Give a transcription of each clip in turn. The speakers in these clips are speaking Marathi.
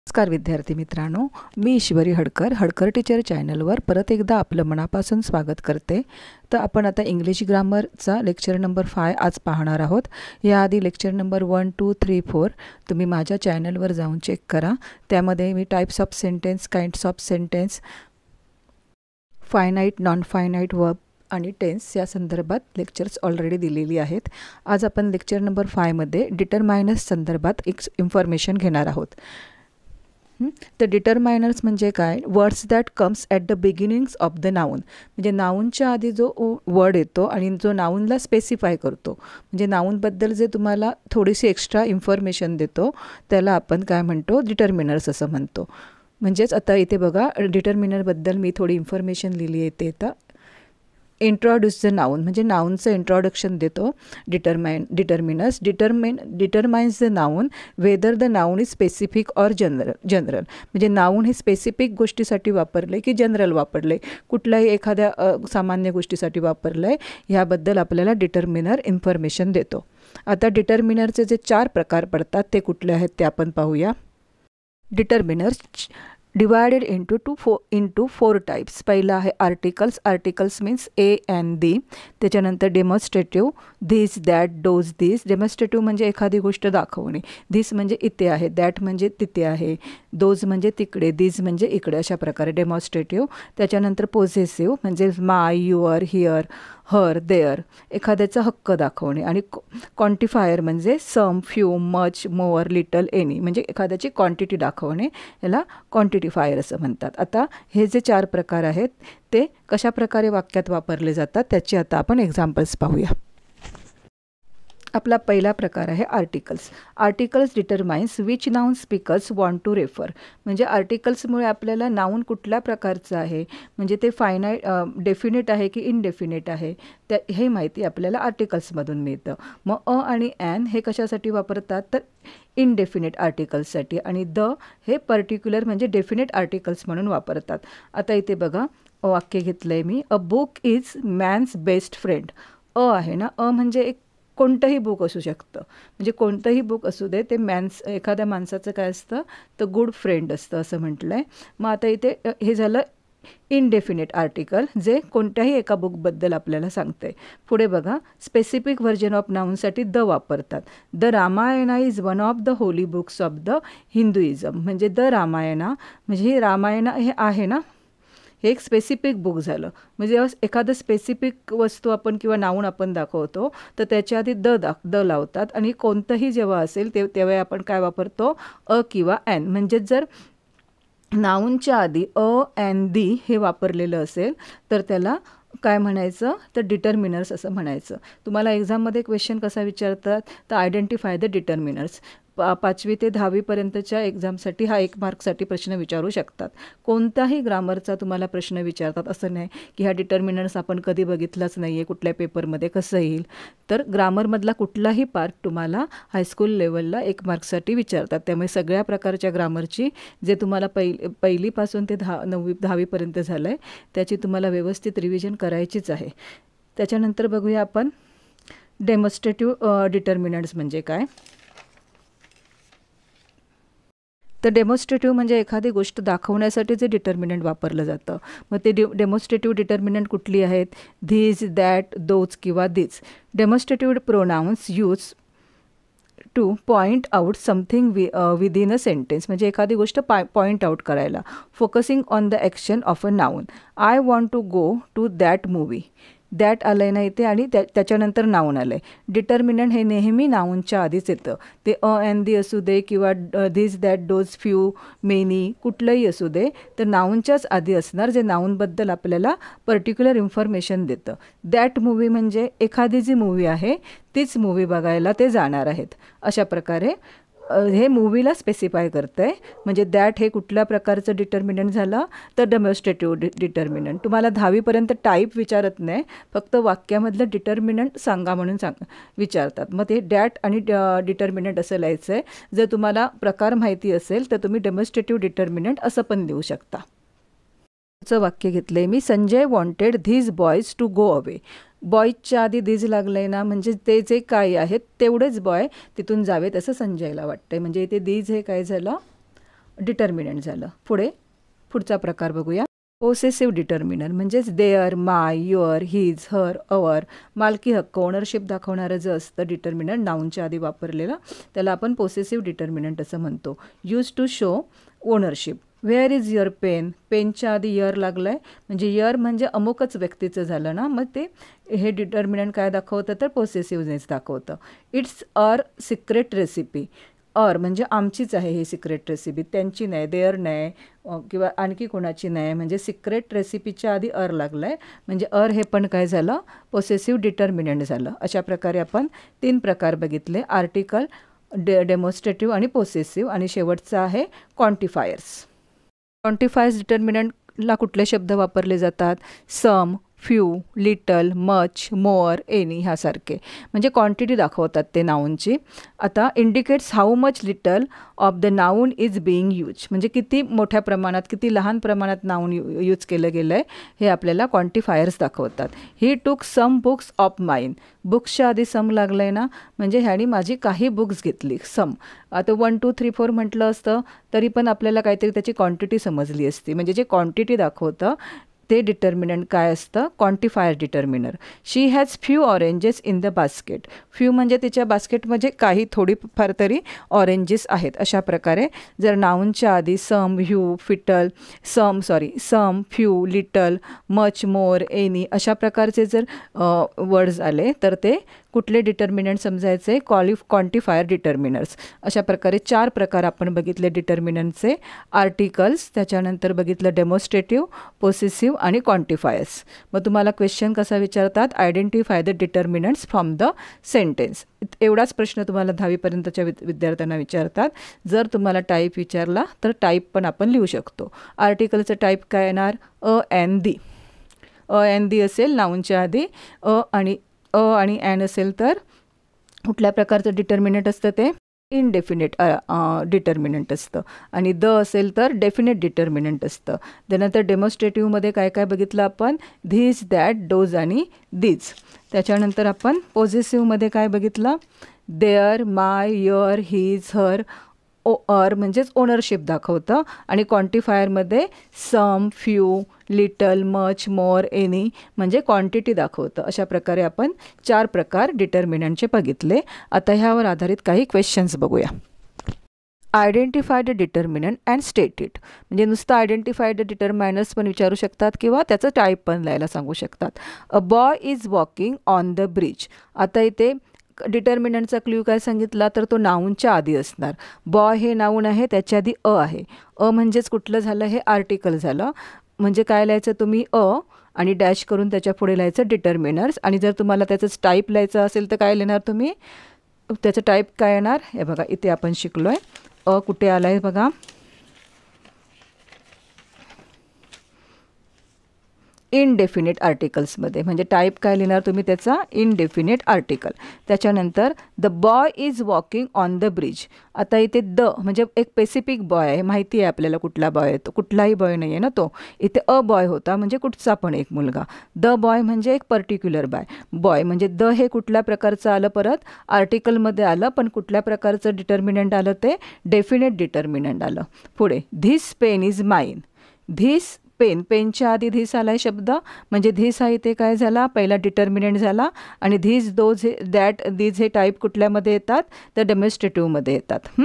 नमस्कार विद्यार्थी मित्रांनो, मी ईश्वरी हडकर टीचर चॅनलवर परत एकदा आपलं मनापासून स्वागत करते. तर आपण आता इंग्लिश ग्रामरचा लेक्चर नंबर 5 आज पाहणार आहोत. याआधी लेक्चर नंबर 1, 2, 3, 4 तुम्ही माझ्या चॅनलवर जाऊन चेक करा. त्यामध्ये मी types of sentence, kinds of sentence, finite, non finite verb आणि टेन्स या संदर्भात लेक्चर्स ऑलरेडी दिलेली आहेत. आज आपण लेक्चर नंबर 5 मध्ये डिटरमायनर्स संदर्भात एक इन्फॉर्मेशन घेणार आहोत. तर डिटरमायनर्स म्हणजे काय? Words that comes at the beginnings of the noun. म्हणजे नाऊनच्या आधी जो वर्ड येतो आणि जो नाऊनला स्पेसिफाय करतो, म्हणजे नाऊनबद्दल जे तुम्हाला थोडीशी एक्स्ट्रा इन्फॉर्मेशन देतो त्याला आपण काय म्हणतो? डिटरमिनर्स असं म्हणतो. म्हणजेच आता इथे बघा, डिटरमिनरबद्दल मी थोडी इन्फॉर्मेशन लिहिली आहे. ते आता इंट्रोड्यूस द नाऊन म्हणजे नाऊनचं इंट्रोडक्शन देतो. Determines the noun whether the noun is specific or general. म्हणजे नाऊन हे स्पेसिफिक गोष्टीसाठी वापरले की जनरल वापरले, कुठल्याही एखाद्या सामान्य गोष्टीसाठी वापरलं आहे, ह्याबद्दल आपल्याला डिटरमिनर इन्फॉर्मेशन देतो. आता डिटरमिनरचे जे 4 प्रकार पडतात ते कुठले आहेत ते आपण पाहूया. Determiners divided into 4 types. पहिला आहे articles means a and the. त्याच्यानंतर demonstrative, this, that, those, this. Demonstrative म्हणजे एखादी गोष्ट दाखवणे. धिस म्हणजे इथे आहे, दॅट म्हणजे तिथे आहे, दोज म्हणजे तिकडे, दिस म्हणजे इकडे, अशा प्रकारे डेमॉन्स्ट्रेटिव्ह. त्याच्यानंतर पोझेसिव्ह म्हणजे my, your, here, her, their, एखाद्याचा हक्क दाखवणे. आणि क्वांटिफायर म्हणजे some, few, much, more, little, any म्हणजे एखाद्याची क्वांटिटी दाखवणे, याला क्वांटिटीफायर असं म्हणतात. आता हे जे 4 प्रकार आहेत ते कशा प्रकारे वाक्यात वापरले जातात त्याची आता आपण एक्झाम्पल्स पाहूया. आपला पहिला प्रकार आहे articles determines which noun speakers want to refer. म्हणजे आर्टिकल्समुळे आपल्याला नाऊन कुठल्या प्रकारचं आहे, म्हणजे ते डेफिनेट आहे की इनडेफिनेट आहे, हे माहिती आपल्याला आर्टिकल्समधून मिळतं. मग आणि ॲन हे कशासाठी वापरतात? तर इनडेफिनेट आर्टिकल्ससाठी. आणि द हे पर्टिक्युलर म्हणजे डेफिनेट आर्टिकल्स म्हणून वापरतात. आता इथे बघा, वाक्य घेतलं आहे मी. A book is man's best friend. आहे ना, म्हणजे एक कोणतंही बुक असू शकतं, म्हणजे कोणतंही बुक असू दे, ते एखाद्या माणसाचं काय असतं तर गुड फ्रेंड असतं असं म्हटलं आहे. मग आता इथे हे झालं इनडेफिनेट आर्टिकल जे कोणत्याही एका बुकबद्दल आपल्याला सांगते. पुढे बघा, स्पेसिफिक व्हर्जन ऑफ नाऊनसाठी द वापरतात. The Ramayana is one of the holy books of the Hinduism. म्हणजे द रामायणा म्हणजे हे रामायण हे आहे ना, हे एक स्पेसिफिक बुक झालं. म्हणजे एखादं स्पेसिफिक वस्तू आपण किंवा नाऊन आपण दाखवतो तर त्याच्या आधी द लावतात. आणि कोणतंही जेव्हा असेल तेव्हा आपण काय वापरतो? अ किंवा ॲन. म्हणजे जर नाऊनच्या आधी अँड दी हे वापरलेलं असेल तर त्याला काय म्हणायचं? तर डिटरमिनर्स असं म्हणायचं. तुम्हाला एक्झाममध्ये क्वेश्चन कसा विचारतात? तर आयडेंटिफाय द डिटरमिनर्स. 5वी ते 10वीपर्यंतच्या एक्झामसाठी हा 1 मार्कसाठी प्रश्न विचारू शकतात. कोणताही ग्रामरचा तुम्हाला प्रश्न विचारतात, असं नाही की ह्या डिटरमिनर्स आपण कधी बघितलाच नाही आहे, कुठल्या पेपरमध्ये कसं येईल. तर ग्रामरमधला कुठलाही पार्ट तुम्हाला हायस्कूल लेवलला 1 मार्कसाठी विचारतात. त्यामुळे सगळ्या प्रकारच्या ग्रामरची जे तुम्हाला पहिलीपासून ते 10वीपर्यंत झालं आहे त्याची तुम्हाला व्यवस्थित रिव्हिजन करायचीच आहे. त्याच्यानंतर बघूया आपण डेमॉन्स्ट्रेटिव्ह डिटरमिनंट्स म्हणजे काय. तर डेमॉन्स्ट्रेटिव्ह म्हणजे एखादी गोष्ट दाखवण्यासाठी जे डिटर्मिनंट वापरलं जातं. मग ते डेमॉन्स्ट्रेटिव्ह डिटर्मिनंट कुठली आहेत? धिस, दॅट, दोज किंवा this. Demonstrative pronouns use to point out something within a sentence. म्हणजे एखादी गोष्ट पॉईंट आउट करायला. Focusing on the action of a noun. I want to go to that movie. That आलं आहे ना इथे आणि त्याच्यानंतर नाऊन आलं आहे. डिटर्मिनंट हे नेहमी नाऊनच्या आधीच येतं. ते अँड दी असू दे किंवा this, that, dose, few, many कुठलंही असू दे, तर नाऊनच्याच आधी असणार, जे नाऊनबद्दल आपल्याला पर्टिक्युलर इन्फॉर्मेशन देतं. दॅट मूवी म्हणजे एखादी जी मूवी आहे तीच मूवी बघायला ते जाणार आहेत. अशा प्रकारे हे मूवीला स्पेसिफाय करतं आहे. म्हणजे दॅट हे कुठल्या प्रकारचं डिटर्मिनंट झालं तर डेमॉन्स्ट्रेटिव्ह डिटर्मिनंट. तुम्हाला 10वीपर्यंत टाईप विचारत नाही, फक्त वाक्यामधलं डिटर्मिनंट सांगा म्हणून विचारतात. मग ते दॅट आणि डिटर्मिनंट असं लिहायचं आहे. जर तुम्हाला प्रकार माहिती असेल तर तुम्ही डेमॉन्स्ट्रेटिव्ह डिटर्मिनंट असं पण देऊ शकता. वाक्य घेतलं आहे मी. Sanjay wanted these boys to go away. बॉयजच्या आधी धीज लागलं आहे ना, म्हणजे ते जे काय आहेत तेवढेच बॉय तिथून जावेत असं संजयला वाटतं. म्हणजे इथे धीज हे काय झालं? डिटर्मिनंट झालं. पुढचा प्रकार बघूया. पोसेसिव्ह डिटर्मिनर म्हणजेच their, my, your, his, her, our, मालकी हक्क, ओनरशिप दाखवणारं जे असतं डिटर्मिनंट नाऊनच्या आधी वापरलेलं त्याला आपण पोसेसिव्ह डिटर्मिनंट असं म्हणतो. Use to show ownership. Where is your pen, पेनच्या आधी इयर लागलं आहे म्हणजे इयर म्हणजे अमुकच व्यक्तीचं झालं ना, मग ते हे डिटर्मिनंट काय दाखवतं तर पोसेसिव्हनेस दाखवतं. It's our secret recipe. Our म्हणजे आमचीच आहे ही सिक्रेट रेसिपी, त्यांची नाही, देअर नाही किंवा आणखी कोणाची नाही, म्हणजे सिक्रेट रेसिपीच्या आधी अर लागलं आहे म्हणजे अर हे पण काय झालं पोसेसिव्ह डिटर्मिनंट झालं. अशा प्रकारे आपण 3 प्रकार बघितले, आर्टिकल, डेमॉन्स्ट्रेटिव्ह आणि पोसेसिव्ह, आणि शेवटचा आहे क्वांटिफायर्स. क्वांटिफायर्स डिटर्मिनंटला कुठले शब्द वापरले जातात? Some, few, little, much, more, any ह्यासारखे, म्हणजे क्वांटिटी दाखवतात ते नाऊनची. आता indicates how much little of the noun is being use, म्हणजे किती मोठ्या प्रमाणात किती लहान प्रमाणात नाऊन यूज केलं गेलं आहे हे आपल्याला क्वांटिफायर्स दाखवतात. ही टूक सम बुक्स ऑफ माइन. बुक्सच्या आधी सम लागलं आहे ना, म्हणजे ह्यानी माझी काही बुक्स घेतली, सम. आता 1 2 3 4 म्हटलं असतं तरी पण आपल्याला काहीतरी त्याची क्वांटिटी समजली असती, म्हणजे जे क्वांटिटी दाखवतं ते डिटर्मिनंट काय असतं? Quantifier determiner. She has few oranges in the basket. Few म्हणजे तिच्या बास्केटमध्ये काही थोडीफार तरी ऑरेंजेस आहेत. अशा प्रकारे जर नाऊनच्या आधी सम, सम, फ्यू, लिटल, मच, मोर, एनी अशा प्रकारचे जर वर्ड्स आले तर ते कुठले डिटर्मिनंट समजायचे? Quantifier determiners. अशा प्रकारे 4 प्रकार आपण बघितले डिटर्मिनंटचे. आर्टिकल्स, त्याच्यानंतर बघितलं डेमॉन्स्ट्रेटिव्ह, पोसेसिव्ह आणि क्वांटिफायर्स. मग तुम्हाला क्वेश्चन कसा विचारतात? Identify the determinants from the sentence. एवढाच प्रश्न तुम्हाला 10वीपर्यंतच्या विद्यार्थ्यांना विचारतात. जर तुम्हाला टाईप विचारला तर टाईप पण आपण लिहू शकतो. आर्टिकलचं टाईप काय येणार? अ एन दी. अ एन दी असेल नाऊनच्या आधी, अ आणि ॲन असेल तर कुठल्या प्रकारचं डिटर्मिनंट असतं ते? इनडेफिनेट डिटर्मिनंट असतं. आणि द असेल तर डेफिनेट डिटर्मिनंट असतं. त्यानंतर डेमॉन्स्ट्रेटिव्हमध्ये काय काय बघितलं आपण? धीज, दॅट, डोज आणि दीज. त्याच्यानंतर आपण पोझेसिव्हमध्ये काय बघितलं? देअर, माय, युअर, हिज, हर, अर म्हणजेच ओनरशिप दाखवतं. आणि क्वांटिफायरमध्ये सम, फ्यू, लिटल, मच, मोर, एनी म्हणजे क्वांटिटी दाखवतं. अशा प्रकारे आपण 4 प्रकार डिटर्मिनंटचे बघितले. आता ह्यावर आधारित काही क्वेश्चन्स बघूया. Identify the determinant and state it. म्हणजे नुसतं आयडेंटिफाय द डिटर्मिनर्स पण विचारू शकतात किंवा त्याचं टाईप पण लिहायला सांगू शकतात. A boy is walking on the bridge. आता इथे डिटर्मिनंटचा क्ल्यू काय सांगितला तर तो नाऊनच्या आधी असणार. बॉय हे नाऊन आहे, त्याच्या आधी अ आहे. अ म्हणजेच कुठलं झालं? हे आर्टिकल झालं. म्हणजे काय लिहायचं तुम्ही? अ आणि डॅश करून त्याच्या पुढे लिहायचं डिटर्मिनर्स. आणि जर तुम्हाला त्याचंच टाईप लिहायचं असेल तर काय लिहिणार तुम्ही? त्याचं टाईप काय येणार? हे बघा इथे आपण शिकलो आहे. अ कुठे आला आहे बघा? इनडेफिनेट आर्टिकल्समध्ये. म्हणजे टाईप काय लिहिणार तुम्ही त्याचा? Indefinite article. त्याच्यानंतर the boy is walking on the bridge. आता इथे द म्हणजे एक स्पेसिफिक बॉय आहे, माहिती आहे आपल्याला कुठला बॉय आहे तो. कुठलाही बॉय नाही आहे ना तो. इथे अ बॉय होता म्हणजे कुठचा पण एक मुलगा. द बॉय म्हणजे एक पर्टिक्युलर बॉय म्हणजे द हे कुठल्या प्रकारचं आलं? परत आर्टिकलमध्ये आलं, पण कुठल्या प्रकारचं डिटर्मिनंट आलं? ते डेफिनेट डिटर्मिनंट आलं. पुढे this pen is mine. This pen, पेनच्या आधी धीस आला आहे शब्द म्हणजे धीस हा इथे काय झाला? पहिला डिटर्मिनंट झाला. आणि धीस, दोज, दॅट, दीज हे टाईप कुठल्यामध्ये येतात? तर डेमॉन्स्ट्रेटिव्हमध्ये येतात.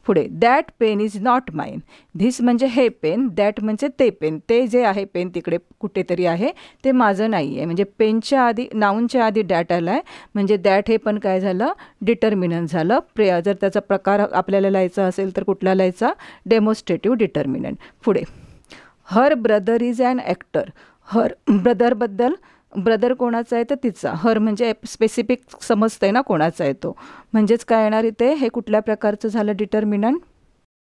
पुढे that pen is not mine. This म्हणजे हे पेन, दॅट म्हणजे ते पेन, ते जे आहे पेन तिकडे कुठेतरी आहे ते माझं नाही आहे. म्हणजे पेनच्या आधी नाऊनच्या आधी दॅट आला आहे म्हणजे दॅट हे पण काय झालं? डिटर्मिनंट झालं. जर त्याचा प्रकार आपल्याला लिहायचा असेल तर कुठला लिहायचा? Demonstrative determinant. पुढे her brother is an actor. Her ब्रदरबद्दल, ब्रदर कोणाचा आहे तर तिचा. हर म्हणजे स्पेसिफिक समजतं आहे ना कोणाचा आहे तो. म्हणजेच काय येणार इथे? हे कुठल्या प्रकारचं झालं डिटर्मिनंट?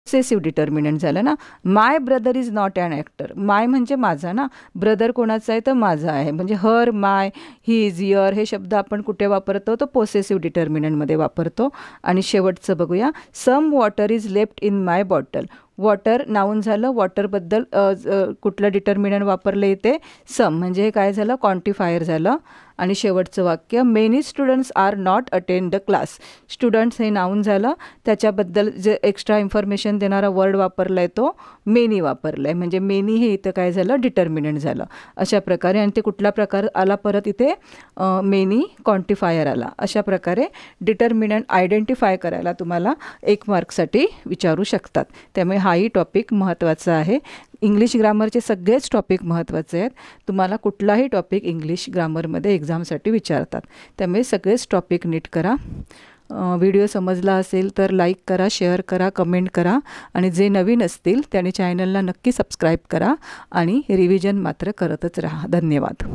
पोसेसिव्ह डिटर्मिनंट झालं ना. My brother is not an actor. My म्हणजे माझा ना, ब्रदर कोणाचा आहे तर माझा आहे. म्हणजे हर, माय, ही इज, युअर हे शब्द आपण कुठे वापरतो? तो पोसेसिव्ह डिटर्मिनंटमध्ये वापरतो. आणि शेवटचं बघूया. Some water is left in my bottle. Water noun झालं. वॉटरबद्दल कुठलं डिटर्मिनंट वापरलं इथे? सम म्हणजे हे काय झालं? क्वांटिफायर झालं. आणि शेवटचं वाक्य many students are not attend the class. Students हे नाऊन झालं, त्याच्याबद्दल जे एक्स्ट्रा इन्फॉर्मेशन देणारा वर्ड वापरला आहे तो मेनी वापरला आहे. म्हणजे मेनी हे इथं काय झालं, डिटर्मिनंट झालं अशा प्रकारे. आणि ते कुठला प्रकार आला परत इथे, मेनी क्वांटिफायर आला. अशा प्रकारे डिटर्मिनंट आयडेंटिफाय करायला तुम्हाला 1 मार्कसाठी विचारू शकतात. त्यामुळे हाही टॉपिक महत्त्वाचा आहे. इंग्लिश ग्रामरचे सगळेच टॉपिक महत्त्वाचे आहेत. तुम्हाला कुठलाही टॉपिक इंग्लिश ग्रामरमध्ये एक्झामसाठी विचारतात. त्यामुळे सगळेच टॉपिक नीट करा. व्हिडिओ समजला असेल तर लाईक करा, शेअर करा, कमेंट करा. आणि जे नवीन असतील त्यांनी चॅनलला नक्की सबस्क्राईब करा आणि रिव्हिजन मात्र करतच राहा. धन्यवाद.